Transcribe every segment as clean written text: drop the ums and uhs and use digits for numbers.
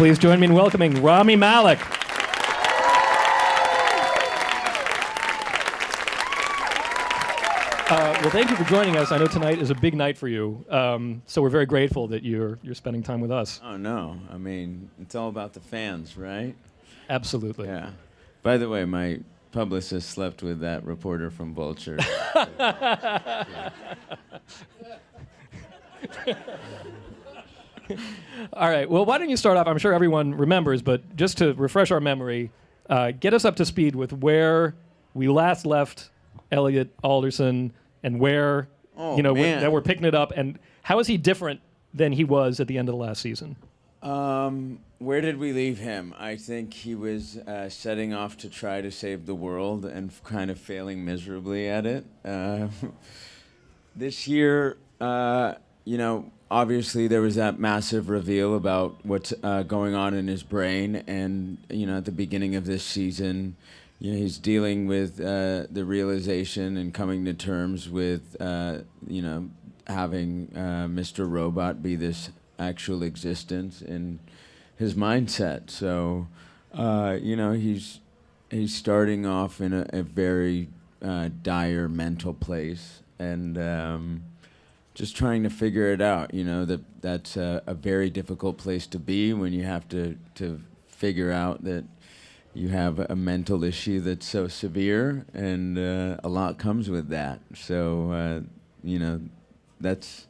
Please join me in welcoming Rami Malek. Well, thank you for joining us. I know tonight is a big night for you, so we're very grateful that you're spending time with us. Oh, no. I mean, it's all about the fans, right? Absolutely. Yeah. By the way, my publicist slept with that reporter from Vulture. All right. Well, why don't you start off? I'm sure everyone remembers, but just to refresh our memory, get us up to speed with where we last left Elliot Alderson and where, that we're picking it up, and how is he different than he was at the end of the last season? Where did we leave him? I think he was setting off to try to save the world and kind of failing miserably at it. This year, obviously there was that massive reveal about what's going on in his brain, and at the beginning of this season, he's dealing with the realization and coming to terms with having Mr. Robot be this actual existence in his mindset. So he's starting off in a very dire mental place, and just trying to figure it out. That's a very difficult place to be when you have to figure out that you have a mental issue that's so severe, and a lot comes with that. So that's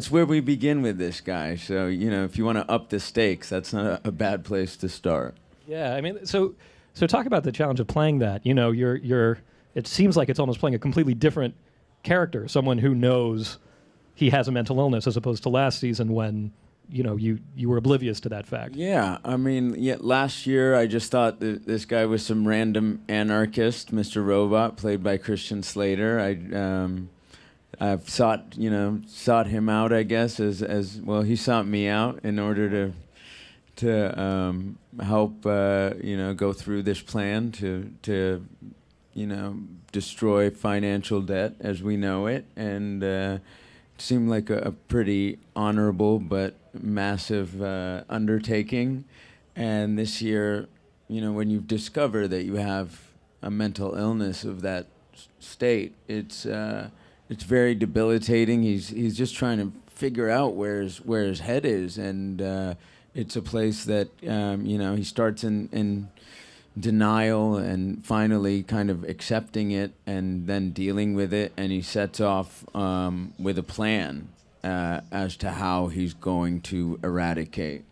where we begin with this guy. So if you want to up the stakes, that's not a bad place to start. Yeah, I mean, so talk about the challenge of playing that. You're it seems like it's almost playing a completely different character, someone who knows he has a mental illness, as opposed to last season when you were oblivious to that fact. Yeah, I mean, last year I just thought that this guy was some random anarchist, Mr. Robot, played by Christian Slater. I've sought him out, I guess, as well. He sought me out in order to help go through this plan to destroy financial debt as we know it, and it seemed like a pretty honorable but massive undertaking. And this year, when you discover that you have a mental illness of that state, it's very debilitating. He's just trying to figure out where his head is, and it's a place that he starts in denial and finally kind of accepting it and then dealing with it, and he sets off with a plan as to how he's going to eradicate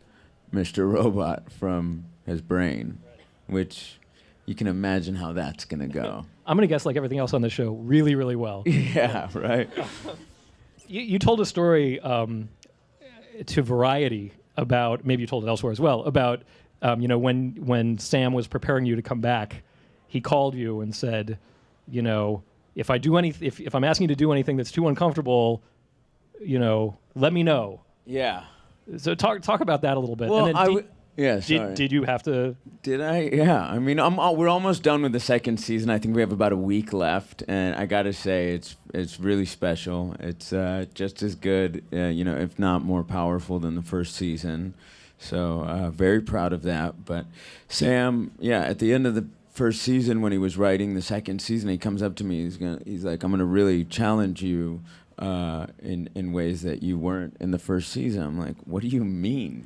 Mr. Robot from his brain, which you can imagine how that's going to go. I'm going to guess, like everything else on the show, really, really well. Yeah, right. You told a story to Variety about, maybe you told it elsewhere as well, about when Sam was preparing you to come back, he called you and said, if I do if I'm asking you to do anything that's too uncomfortable, let me know. Yeah. So talk about that a little bit. Well, and then sorry. Did you have to? Did I? Yeah. I mean, we're almost done with the second season. I think we have about a week left, and I gotta say, it's really special. It's just as good, if not more powerful than the first season. So very proud of that. But Sam, at the end of the first season, when he was writing the second season, he comes up to me. He's like, I'm gonna really challenge you in ways that you weren't in the first season. I'm like, what do you mean?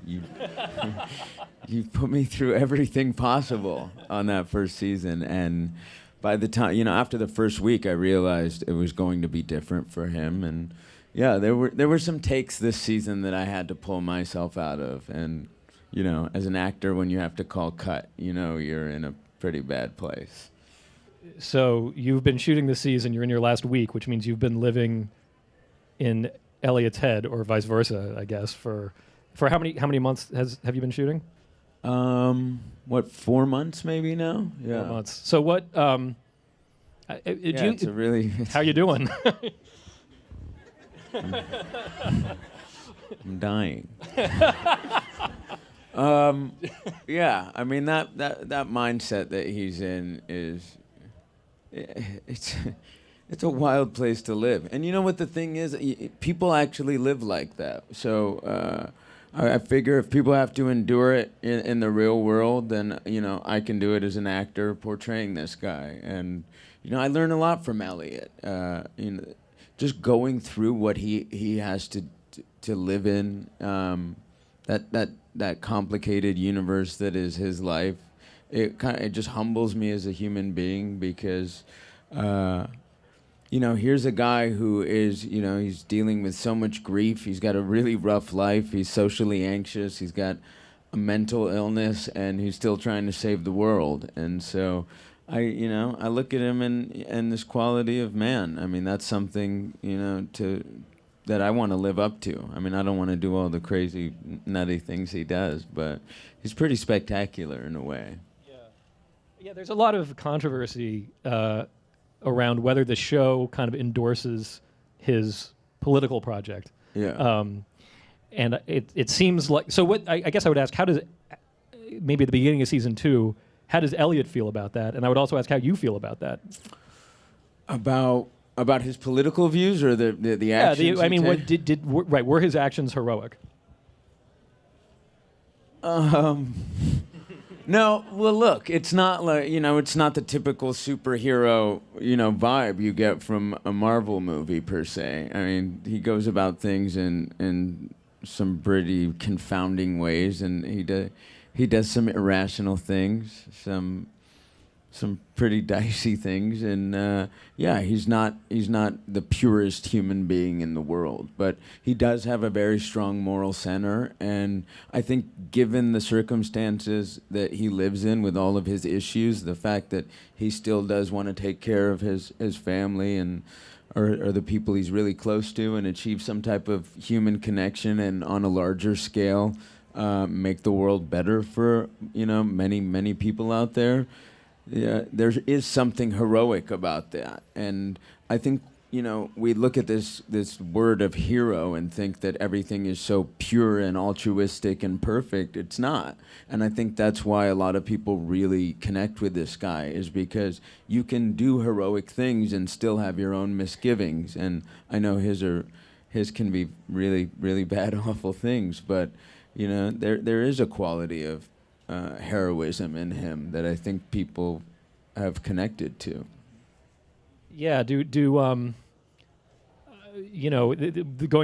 You put me through everything possible on that first season, and by the time, after the first week, I realized it was going to be different for him. And there were some takes this season that I had to pull myself out of, and as an actor, when you have to call cut, you're in a pretty bad place. So you've been shooting this season. You're in your last week, which means you've been living in Elliot's head, or vice versa, I guess. For how many months have you been shooting? 4 months maybe now? Yeah. 4 months. So what? It's a really. How you doing? I'm dying. Yeah, I mean that mindset that he's in is, it's a wild place to live. And you know what the thing is? People actually live like that. So I figure if people have to endure it in the real world, then I can do it as an actor portraying this guy. And I learn a lot from Elliot. Just going through what he has to live in, that complicated universe that is his life. It just humbles me as a human being because. Here's a guy who is, he's dealing with so much grief. He's got a really rough life. He's socially anxious. He's got a mental illness, and he's still trying to save the world. And so, I look at him and this quality of man. I mean, that's something, that I want to live up to. I mean, I don't want to do all the crazy, nutty things he does, but he's pretty spectacular in a way. Yeah. There's a lot of controversy. Around whether the show kind of endorses his political project. Yeah. And it seems like... So what I guess I would ask, how does... Maybe at the beginning of season 2, how does Elliot feel about that? And I would also ask how you feel about that. About his political views or the actions? Yeah, I mean, were his actions heroic? No, well, look, it's not like, it's not the typical superhero, vibe you get from a Marvel movie per se. I mean, he goes about things in some pretty confounding ways, and he does some irrational things, some pretty dicey things, and he's not the purest human being in the world, but he does have a very strong moral center, and I think given the circumstances that he lives in with all of his issues, the fact that he still does want to take care of his family and or the people he's really close to and achieve some type of human connection and on a larger scale make the world better for many people out there. Yeah, there is something heroic about that, and I think we look at this word of hero and think that everything is so pure and altruistic and perfect. It's not, and I think that's why a lot of people really connect with this guy, is because you can do heroic things and still have your own misgivings. And I know his can be really, really bad, awful things, but there is a quality of heroism in him that I think people have connected to. Yeah, going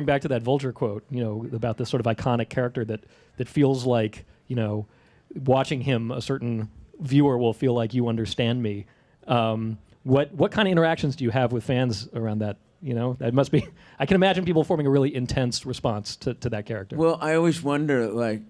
back to that Vulture quote, about this sort of iconic character that feels like, watching him, a certain viewer will feel like you understand me. What kind of interactions do you have with fans around that? That must be, I can imagine people forming a really intense response to that character. Well, I always wonder, like,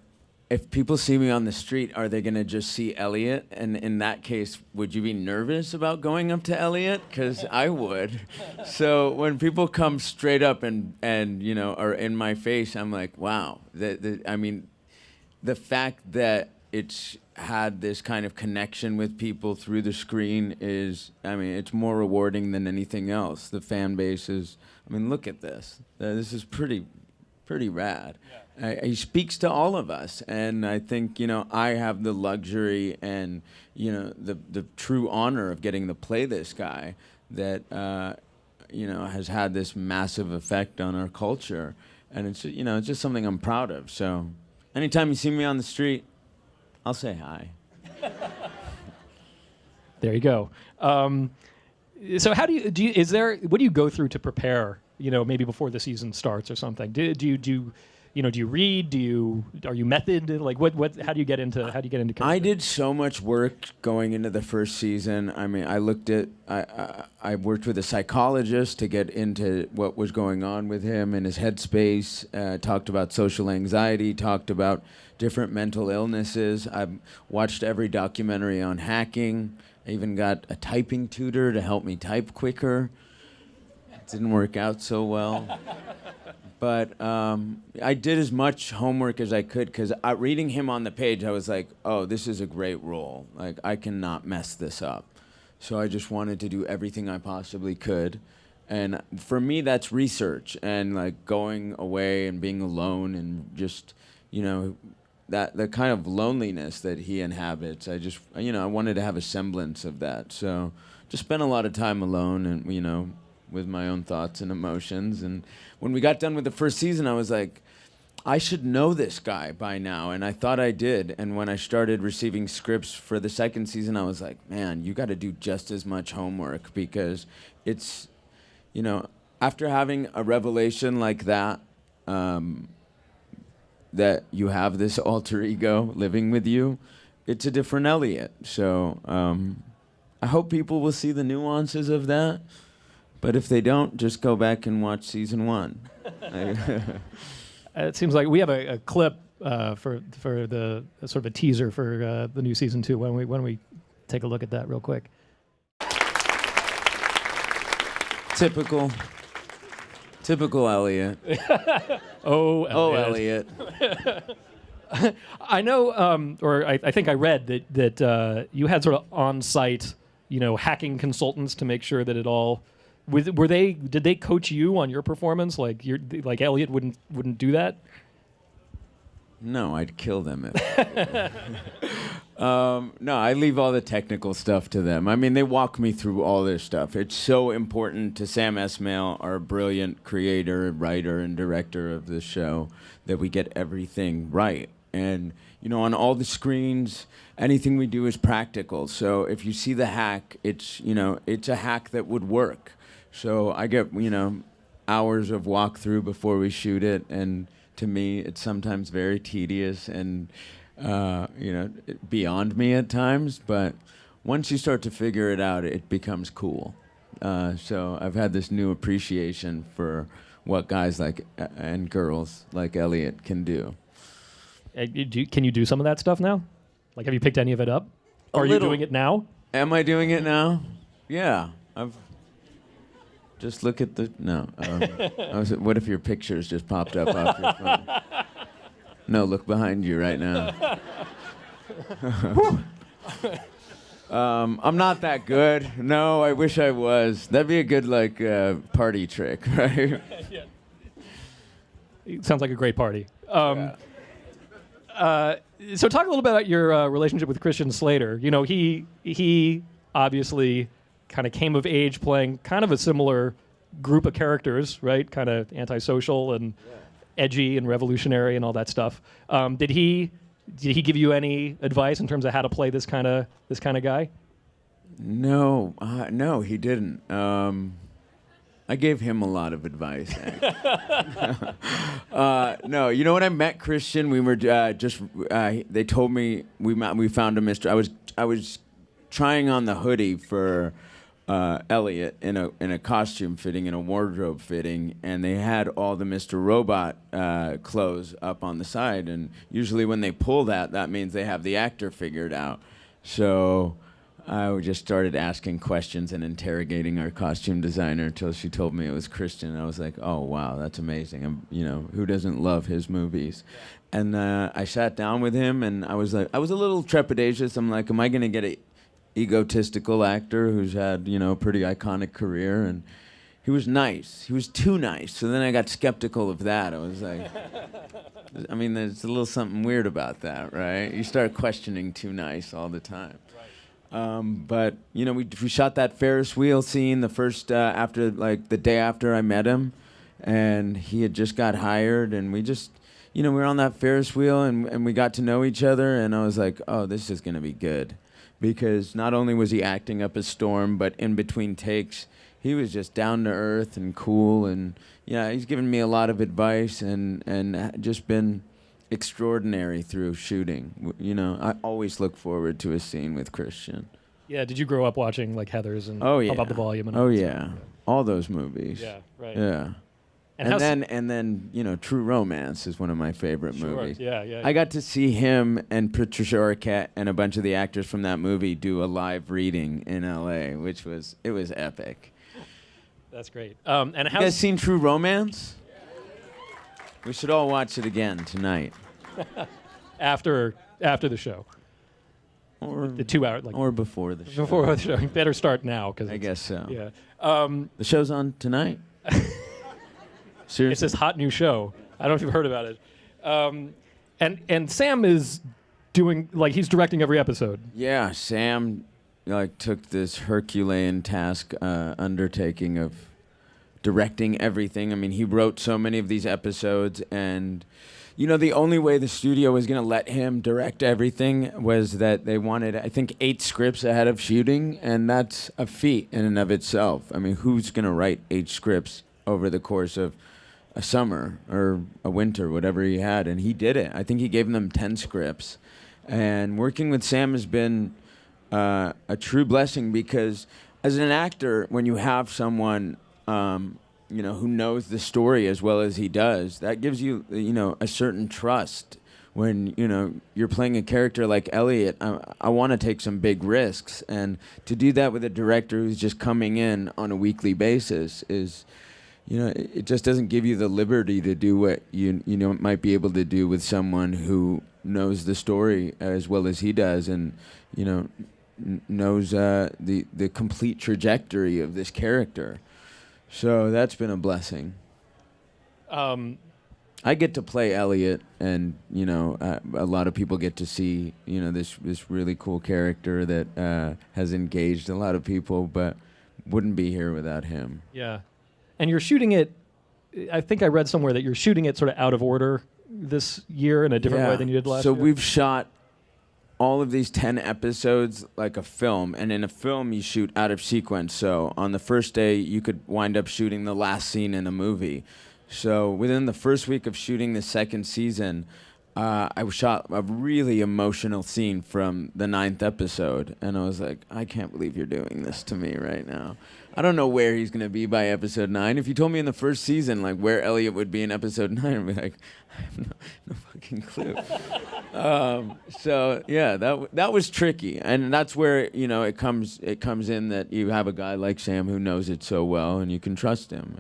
if people see me on the street, are they going to just see Elliot? And in that case, would you be nervous about going up to Elliot? Because I would. So when people come straight up and are in my face, I'm like, wow. I mean, the fact that it's had this kind of connection with people through the screen is, it's more rewarding than anything else. The fan base is, look at this. This is pretty rad. Yeah. He speaks to all of us, and I think I have the luxury and the true honor of getting to play this guy that has had this massive effect on our culture, and it's just something I'm proud of. So anytime you see me on the street, I'll say hi. There you go. So how what do you go through to prepare? Maybe before the season starts or something. Do you read? Are you method? Like how do you get into character? I did so much work going into the first season. I worked with a psychologist to get into what was going on with him and his headspace. Talked about social anxiety. Talked about different mental illnesses. I watched every documentary on hacking. I even got a typing tutor to help me type quicker. It didn't work out so well. But I did as much homework as I could, because reading him on the page, I was like, oh, this is a great role. Like, I cannot mess this up. So I just wanted to do everything I possibly could. And for me, that's research and like going away and being alone and just, that the kind of loneliness that he inhabits. I just, I wanted to have a semblance of that. So just spent a lot of time alone and, with my own thoughts and emotions. And when we got done with the first season, I was like, I should know this guy by now, and I thought I did. And when I started receiving scripts for the second season, I was like, man, you got to do just as much homework, because it's, after having a revelation like that, that you have this alter ego living with you, it's a different Elliot. So I hope people will see the nuances of that. But if they don't, just go back and watch season 1. It seems like we have a clip for the sort of a teaser for the new season 2. When we take a look at that real quick. Typical Elliot. Oh, Elliot. I know, or I think I read that you had sort of on-site, hacking consultants to make sure that it all. Did they coach you on your performance? Like Elliot wouldn't do that? No, I'd kill them. No, I leave all the technical stuff to them. I mean, they walk me through all this stuff. It's so important to Sam Esmail, our brilliant creator, writer, and director of the show, that we get everything right. And, on all the screens, anything we do is practical. So if you see the hack, it's a hack that would work. So I get, hours of walkthrough before we shoot it, and to me, it's sometimes very tedious and, beyond me at times. But once you start to figure it out, it becomes cool. So I've had this new appreciation for what guys like and girls like Elliot can do. Can you do some of that stuff now? Like, have you picked any of it up? Or are you doing it now? Am I doing it now? Yeah, just look at the... No. What if your pictures just popped up off your phone? No, look behind you right now. I'm not that good. No, I wish I was. That'd be a good, party trick, right? Yeah. It sounds like a great party. So talk a little bit about your relationship with Christian Slater. He obviously kind of came of age playing kind of a similar group of characters, right? Kind of antisocial and edgy and revolutionary and all that stuff. Did he give you any advice in terms of how to play this kind of guy? No, he didn't. I gave him a lot of advice. No, when I met Christian, we were they told me we found a mystery. I was trying on the hoodie for Elliot in a costume fitting, in a wardrobe fitting, and they had all the Mr. Robot clothes up on the side. And usually when they pull that means they have the actor figured out. So I just started asking questions and interrogating our costume designer until she told me it was Christian. And I was like, oh, wow, that's amazing. Who doesn't love his movies? Yeah. And I sat down with him, and I was a little trepidatious. I'm like, am I going to get an egotistical actor who's had, a pretty iconic career? And he was nice. He was too nice. So then I got skeptical of that. I was like, there's a little something weird about that, right? You start questioning too nice all the time. But we shot that Ferris wheel scene the first after, the day after I met him, and he had just got hired, and we just, we were on that Ferris wheel, and we got to know each other, and I was like, oh, this is gonna be good, because not only was he acting up a storm, but in between takes, he was just down to earth and cool, and he's given me a lot of advice, and just been extraordinary through shooting. I always look forward to a scene with Christian. Yeah, did you grow up watching Heathers and How About the Volume? And all those movies. Yeah, right. Yeah. And then True Romance is one of my favorite movies. Yeah. I got to see him and Patricia Arquette and a bunch of the actors from that movie do a live reading in L.A., which was epic. That's great. And you guys seen True Romance? We should all watch it again tonight. after the show. Or the 2 hour, or before the show. Before the show. You better start now, I guess so. Yeah. The show's on tonight. Seriously? It's this hot new show. I don't know if you've heard about it. And Sam is doing he's directing every episode. Yeah, Sam took this Herculean task undertaking of directing everything. He wrote so many of these episodes, and The only way the studio was going to let him direct everything was that they wanted, I think, 8 scripts ahead of shooting, and that's a feat in and of itself. I mean, who's going to write 8 scripts over the course of a summer or a winter, whatever he had? And he did it. I think he gave them 10 scripts. And working with Sam has been a true blessing because as an actor, when you have someone who knows the story as well as he does, that gives you, a certain trust. When, you're playing a character like Elliot, I want to take some big risks. And to do that with a director who's just coming in on a weekly basis is, it just doesn't give you the liberty to do what you might be able to do with someone who knows the story as well as he does and, knows the complete trajectory of this character. So that's been a blessing. I get to play Elliot, and a lot of people get to see this really cool character that has engaged a lot of people, but wouldn't be here without him. Yeah, and you're shooting it. I think I read somewhere that you're shooting it sort of out of order this year in a different way than you did last year. So we've shot all of these 10 episodes like a film, and in a film you shoot out of sequence. So on the first day you could wind up shooting the last scene in a movie. So within the first week of shooting the second season, I shot a really emotional scene from the 9th episode, and I was like, I can't believe you're doing this to me right now. I don't know where he's gonna be by episode 9. If you told me in the first season like where Elliot would be in episode 9, I'd be like, I have no fucking clue. So yeah, that was tricky, and that's where it comes in that you have a guy like Sam who knows it so well, and you can trust him.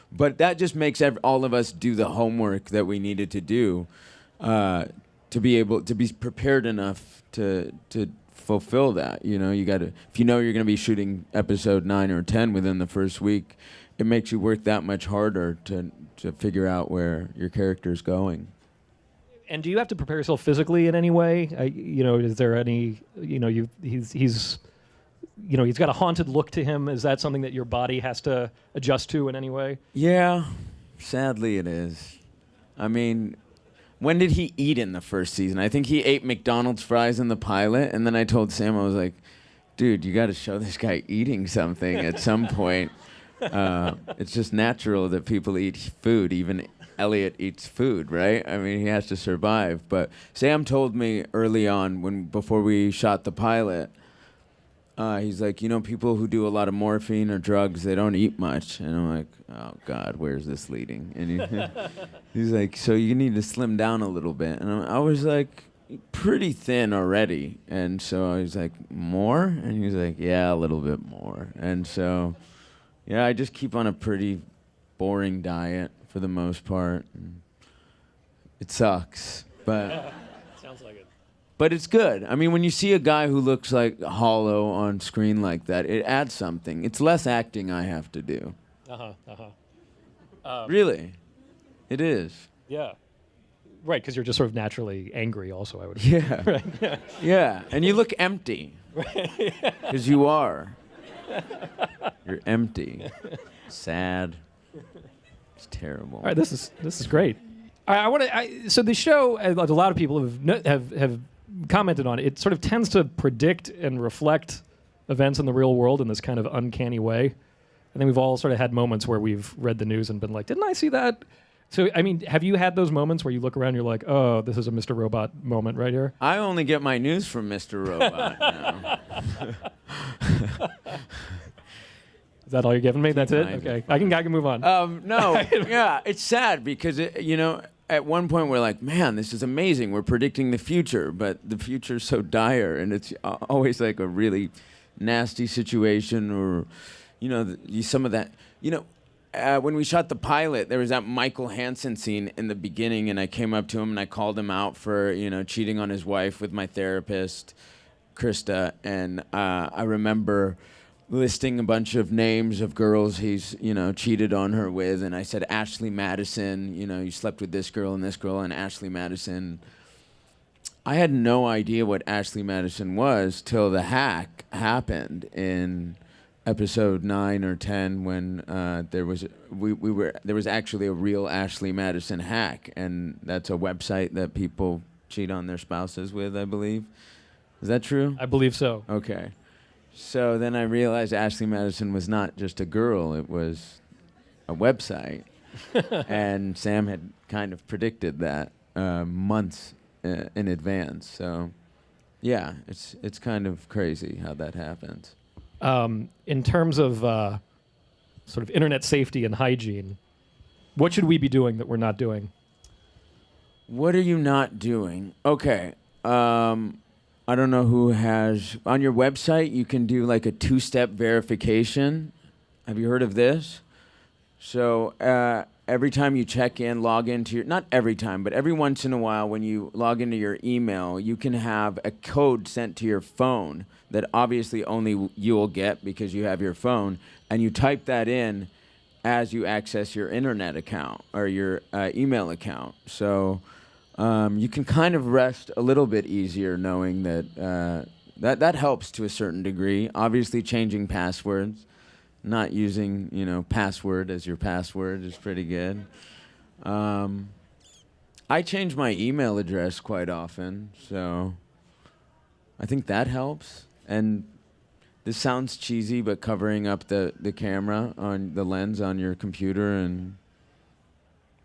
But that just makes all of us do the homework that we needed to do to be able to be prepared enough to fulfill that. You got to, if you're going to be shooting episode 9 or 10 within the first week, it makes you work that much harder to figure out where your character's going. And do you have to prepare yourself physically in any way? Is there any, he's got a haunted look to him. Is that something that your body has to adjust to in any way? Yeah, sadly it is. I mean, when did he eat in the first season? I think he ate McDonald's fries in the pilot, and then I told Sam, I was like, dude, you got to show this guy eating something at some point. It's just natural that people eat food. Even Elliot eats food, right? I mean, he has to survive. But Sam told me early on, before we shot the pilot, he's like, people who do a lot of morphine or drugs, they don't eat much. And I'm like, oh, God, where's this leading? And he's like, so you need to slim down a little bit. And I was like, pretty thin already. And so I was like, more? And he was like, yeah, a little bit more. And so, yeah, I just keep on a pretty boring diet for the most part. And it sucks, but... Sounds like it. But it's good. I mean, when you see a guy who looks like hollow on screen like that, it adds something. It's less acting I have to do. Really. It is. Yeah. Right, because you're just sort of naturally angry also, I would Yeah. Right. Yeah. Yeah, and you look empty. Because you are. You're empty. Sad. It's terrible. All right, this is great. I want to. So the show, a lot of people have commented on it. It sort of tends to predict and reflect events in the real world in this kind of uncanny way. I think we've all sort of had moments where we've read the news and been like, "Didn't I see that?" So, I mean, have you had those moments where you look around and you're like, "Oh, this is a Mr. Robot moment right here"? I only get my news from Mr. Robot now. Is that all you're giving me? That's it? Okay. I can move on. No. Yeah, it's sad because, at one point we're like, man, this is amazing. We're predicting the future, but the future's so dire, and it's always like a really nasty situation or, some of that. When we shot the pilot, there was that Michael Hansen scene in the beginning, and I came up to him and I called him out for, cheating on his wife with my therapist, Krista, and I remember listing a bunch of names of girls he's, cheated on her with, and I said, Ashley Madison, you slept with this girl and Ashley Madison. I had no idea what Ashley Madison was till the hack happened in episode 9 or 10 when there was actually a real Ashley Madison hack, and that's a website that people cheat on their spouses with, I believe. Is that true? I believe so. Okay. So then I realized Ashley Madison was not just a girl, it was a website. And Sam had kind of predicted that months in advance. So yeah, it's kind of crazy how that happens. In terms of sort of internet safety and hygiene, what should we be doing that we're not doing? What are you not doing? Okay. I don't know who has... On your website, you can do like a 2-step verification. Have you heard of this? So every time you check in, log into your... Not every time, but every once in a while when you log into your email, you can have a code sent to your phone that obviously only you will get because you have your phone. And you type that in as you access your internet account or your email account. So... you can kind of rest a little bit easier knowing that that helps to a certain degree. Obviously, changing passwords, not using password as your password is pretty good. I change my email address quite often, so I think that helps. And this sounds cheesy, but covering up the camera on the lens on your computer, and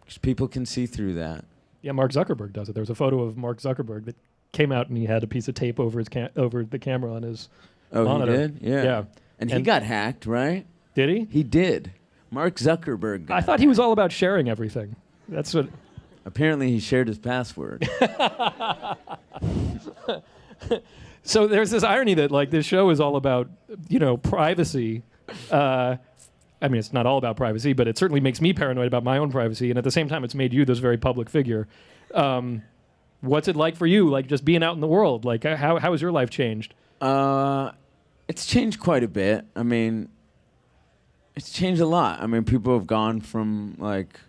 'cause people can see through that. Yeah, Mark Zuckerberg does it. There was a photo of Mark Zuckerberg that came out, and he had a piece of tape over his over the camera on his monitor. He did? Yeah. Yeah. And he got hacked, right? Did he? He did. Mark Zuckerberg got I thought he was all about sharing everything. That's what... Apparently he shared his password. So there's this irony that like this show is all about, privacy. I mean, it's not all about privacy, but it certainly makes me paranoid about my own privacy. And at the same time, it's made you this very public figure. What's it like for you, like just being out in the world? Like, how has your life changed? It's changed quite a bit. I mean, it's changed a lot. I mean, people have gone from like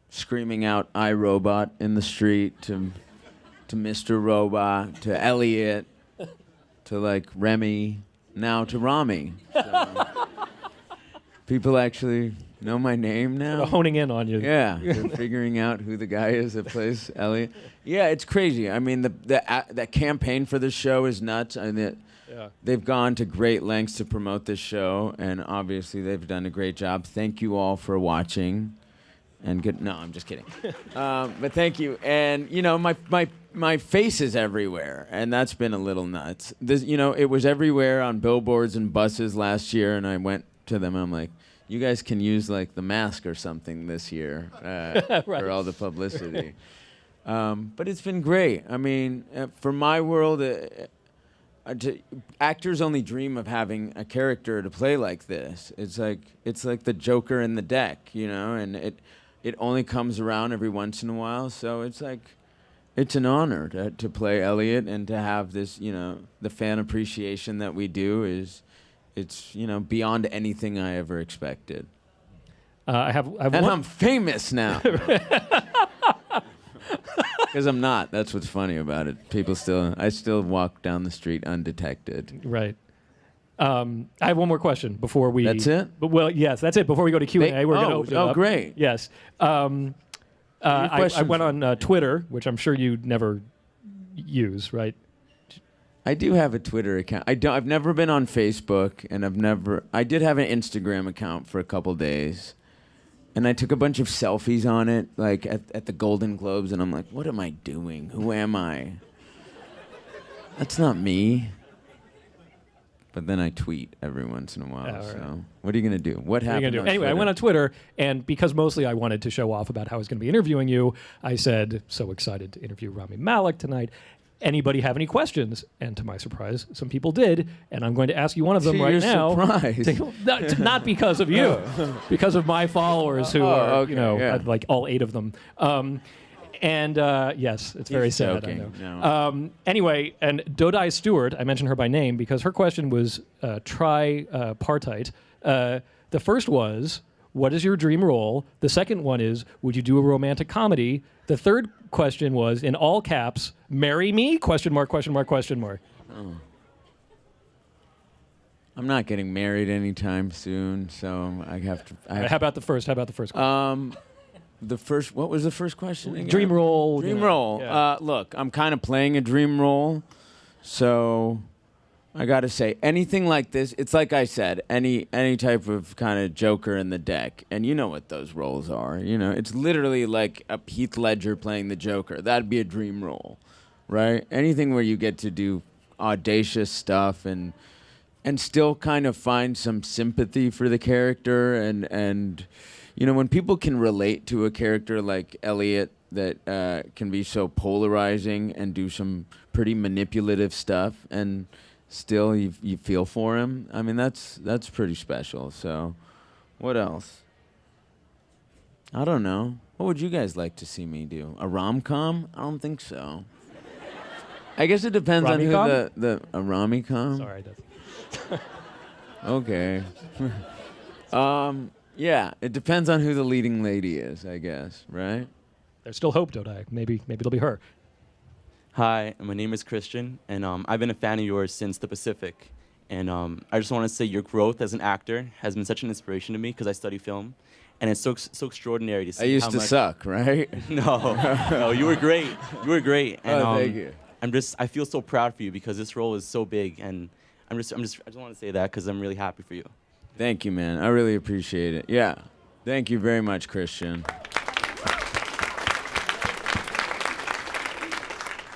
screaming out "iRobot" in the street to Mr. Robot to Elliot to like Remy, now to Rami. So, people actually know my name now. Sort of honing in on you. Yeah, they're figuring out who the guy is that plays Elliot. Yeah, it's crazy. I mean, the campaign for this show is nuts. I mean, they've gone to great lengths to promote this show, and obviously they've done a great job. Thank you all for watching. And good. No, I'm just kidding. But thank you. And my face is everywhere, and that's been a little nuts. This, it was everywhere on billboards and buses last year, and I went to them and I'm like, you guys can use like the mask or something this year right. for all the publicity. But it's been great. I mean, for my world, actors only dream of having a character to play like this. It's like the Joker in the deck, and it only comes around every once in a while. So it's an honor to play Elliot and to have this, the fan appreciation that we do is. It's beyond anything I ever expected. I'm famous now. Because I'm not. That's what's funny about it. I still walk down the street undetected. Right. I have one more question before we. That's it? Well, yes, that's it. Before we go to Q&A, we're going to open it up. Oh, great. Yes. I went on Twitter, which I'm sure you'd never use, right? I do have a Twitter account. I've never been on Facebook, and I did have an Instagram account for a couple days, and I took a bunch of selfies on it, like at the Golden Globes, and I'm like, what am I doing? Who am I? That's not me. But then I tweet every once in a while. So right. What are you going to do? What happened? Anyway, I went on Twitter, and because mostly I wanted to show off about how I was going to be interviewing you, I said, so excited to interview Rami Malek tonight. Anybody have any questions? And to my surprise, some people did, and I'm going to ask you one of them right now. Not because of you, because of my followers who are, like all 8 of them. Yes, it's very sad. Joking. I know. No. Anyway, and Dodai Stewart, I mentioned her by name because her question was tripartite. The first was, what is your dream role? The second one is, would you do a romantic comedy? The third question was, in all caps, marry me? Question mark, question mark, question mark. I'm not getting married anytime soon, so I have to. All right, how about the first? How about the first question? What was the first question again? Dream role. Dream role. Yeah. Look, I'm kind of playing a dream role, so I got to say, anything like this, it's like I said, any type of kind of Joker in the deck, and you know what those roles are. You know, it's literally like a Heath Ledger playing the Joker. That'd be a dream role, right? Anything where you get to do audacious stuff and still kind of find some sympathy for the character and you know, when people can relate to a character like Elliot that can be so polarizing and do some pretty manipulative stuff and still you feel for him, I mean, that's pretty special. So what else? I don't know. What would you guys like to see me do? A rom-com? I don't think so. I guess it depends on who a Rami-com? Sorry, that's Okay. Yeah, it depends on who the leading lady is, I guess, right? there's still hope, Dodai. Maybe it'll be her. Hi, my name is Christian, and I've been a fan of yours since the Pacific. And I just want to say your growth as an actor has been such an inspiration to me because I study film, and it's so extraordinary to see. I used to suck, right? No, you were great. You were great. And, thank you. I feel so proud for you because this role is so big, and I just want to say that because I'm really happy for you. Thank you, man. I really appreciate it. Yeah. Thank you very much, Christian.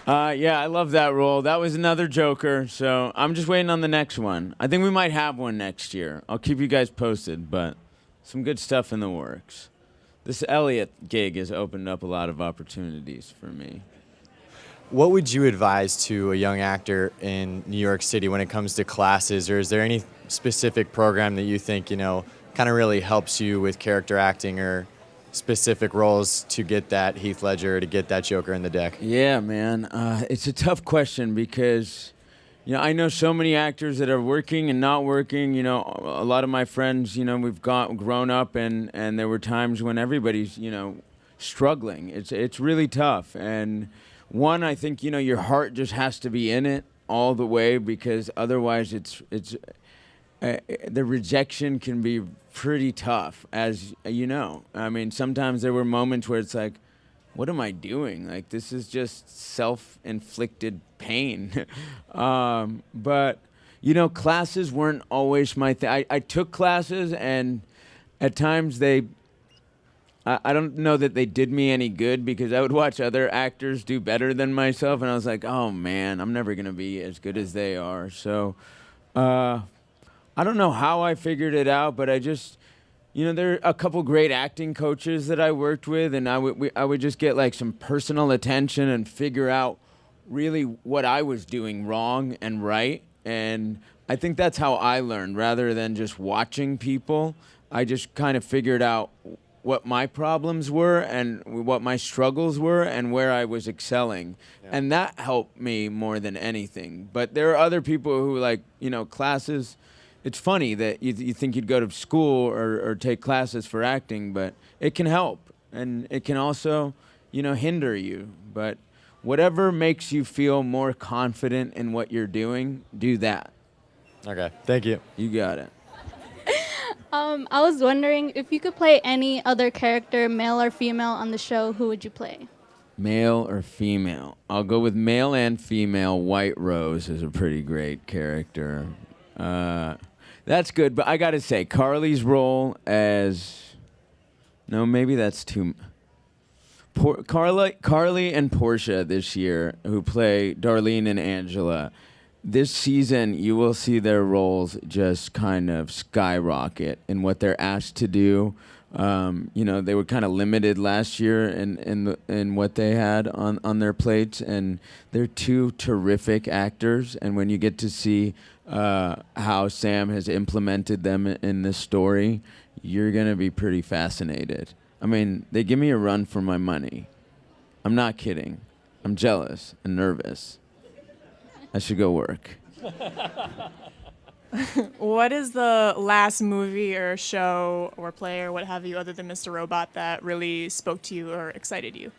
Yeah, I love that role. That was another Joker, so I'm just waiting on the next one. I think we might have one next year. I'll keep you guys posted, but some good stuff in the works. This Elliot gig has opened up a lot of opportunities for me. What would you advise to a young actor in New York City when it comes to classes, or is there any specific program that you think, kind of really helps you with character acting or specific roles to get that Heath Ledger, to get that Joker in the deck? Yeah, man. It's a tough question because, I know so many actors that are working and not working. A lot of my friends, we've grown up and there were times when everybody's, struggling. It's really tough. And one, I think, your heart just has to be in it all the way because otherwise the rejection can be pretty tough, as you know. I mean, sometimes there were moments where it's like, what am I doing? Like, this is just self-inflicted pain. But, classes weren't always my thing. I took classes, and at times I don't know that they did me any good because I would watch other actors do better than myself, and I was like, oh, man, I'm never going to be as good as they are. So I don't know how I figured it out, but I just, there are a couple great acting coaches that I worked with, and I would just get like some personal attention and figure out really what I was doing wrong and right. And I think that's how I learned rather than just watching people. I just kind of figured out what my problems were and what my struggles were and where I was excelling. Yeah. And that helped me more than anything. But there are other people who classes. It's funny that you think you'd go to school or take classes for acting, but it can help. And it can also, hinder you. But whatever makes you feel more confident in what you're doing, do that. Okay, thank you. You got it. I was wondering if you could play any other character, male or female, on the show, who would you play? Male or female? I'll go with male and female. White Rose is a pretty great character. That's good, but I gotta say, Carly's role as... No, maybe that's too... Carly and Portia this year, who play Darlene and Angela, this season you will see their roles just kind of skyrocket in what they're asked to do. They were kind of limited last year in what they had on their plates, and they're two terrific actors. And when you get to see how Sam has implemented them in this story, you're gonna be pretty fascinated. I mean, they give me a run for my money. I'm not kidding. I'm jealous and nervous. I should go work. What is the last movie or show or play or what have you other than Mr. Robot that really spoke to you or excited you?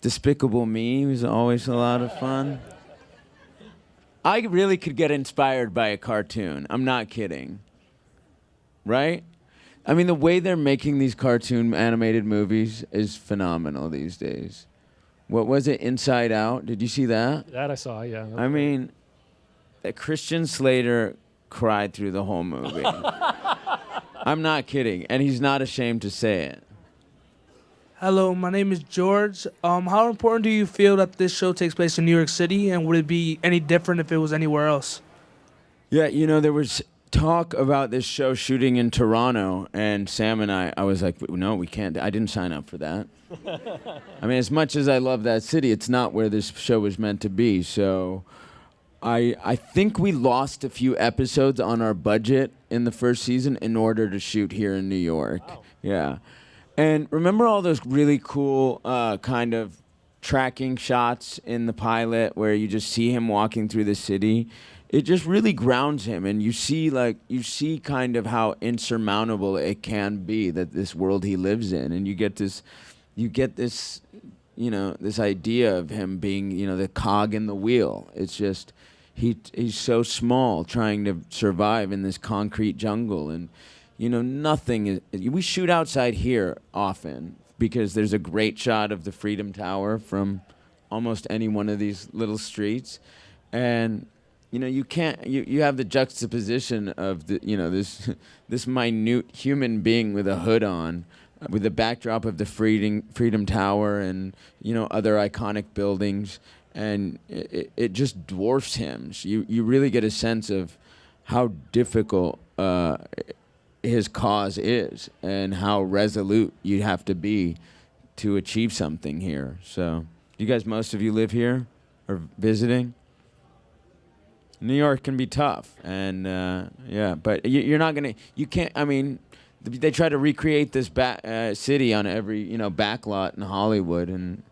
Despicable Me was always a lot of fun. I really could get inspired by a cartoon. I'm not kidding. Right? I mean, the way they're making these cartoon animated movies is phenomenal these days. What was it, Inside Out? Did you see that? That I saw, yeah. I mean, Christian Slater cried through the whole movie. I'm not kidding, and he's not ashamed to say it. Hello, my name is George. How important do you feel that this show takes place in New York City, and would it be any different if it was anywhere else? Yeah, you know, there was talk about this show shooting in Toronto, and Sam and I was like, no, we can't. I didn't sign up for that. I mean, as much as I love that city, it's not where this show was meant to be. So I think we lost a few episodes on our budget in the first season in order to shoot here in New York. Wow. Yeah. And remember all those really cool kind of tracking shots in the pilot where you just see him walking through the city? It just really grounds him, and you see kind of how insurmountable it can be, that this world he lives in, and you get this, this idea of him being, the cog in the wheel. It's just he's so small, trying to survive in this concrete jungle, and nothing is. We shoot outside here often because there's a great shot of the Freedom Tower from almost any one of these little streets, and you can't. You have the juxtaposition of this minute human being with a hood on, with the backdrop of the Freedom Tower and other iconic buildings, and it just dwarfs him. So you really get a sense of how difficult his cause is and how resolute you have to be to achieve something here. So, most of you live here or visiting? New York can be tough, and but you're not gonna. You can't. I mean, they try to recreate this city on every backlot in Hollywood, and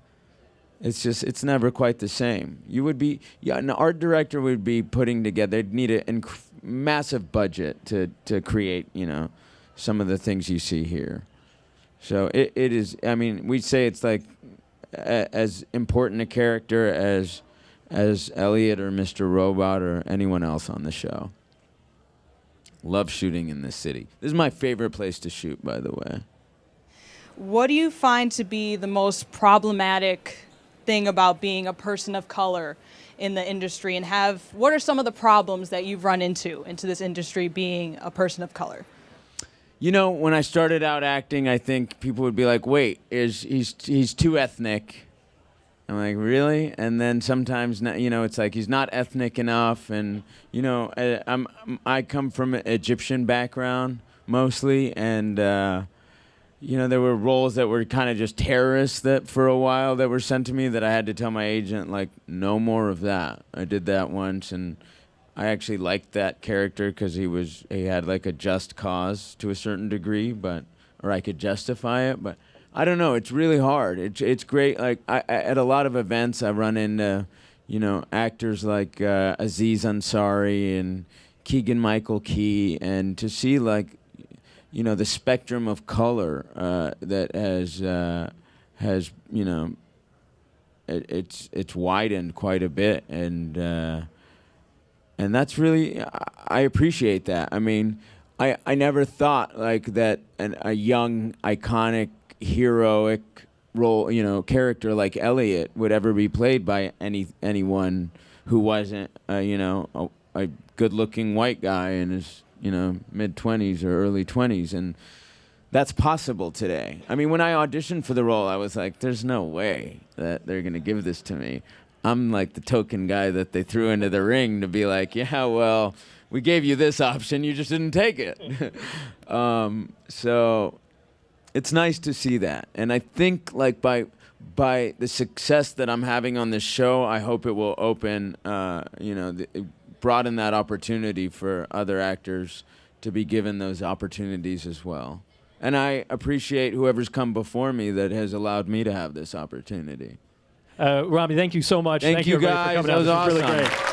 it's never quite the same. You would be, an art director would be putting together. They'd need a massive budget to create some of the things you see here. So it is. I mean, we'd say it's like as important a character as Elliot or Mr. Robot or anyone else on the show. Love shooting in this city. This is my favorite place to shoot, by the way. What do you find to be the most problematic thing about being a person of color in the industry, and what are some of the problems that you've run into this industry being a person of color? When I started out acting, I think people would be like, wait, he's too ethnic. I'm like, really? And then sometimes, it's like he's not ethnic enough. And, I come from an Egyptian background mostly. And, there were roles that were kind of just terrorists that for a while that were sent to me that I had to tell my agent, like, no more of that. I did that once, and I actually liked that character because he had like a just cause to a certain degree, or I could justify it. But I don't know. It's really hard. It's great. Like at a lot of events, I run into, actors like Aziz Ansari and Keegan-Michael Key, and to see like, the spectrum of color that has it's widened quite a bit, and that's really, I appreciate that. I mean, I never thought like that a young, iconic, heroic role, character like Elliot would ever be played by anyone who wasn't, a good-looking white guy in his, mid-20s or early 20s. And that's possible today. I mean, when I auditioned for the role, I was like, there's no way that they're going to give this to me. I'm like the token guy that they threw into the ring to be like, yeah, well, we gave you this option, you just didn't take it. So it's nice to see that. And I think like by the success that I'm having on this show, I hope it will open, broaden that opportunity for other actors to be given those opportunities as well. And I appreciate whoever's come before me that has allowed me to have this opportunity. Rami, thank you so much. Thank you everybody guys. for coming That out. was This awesome. really great.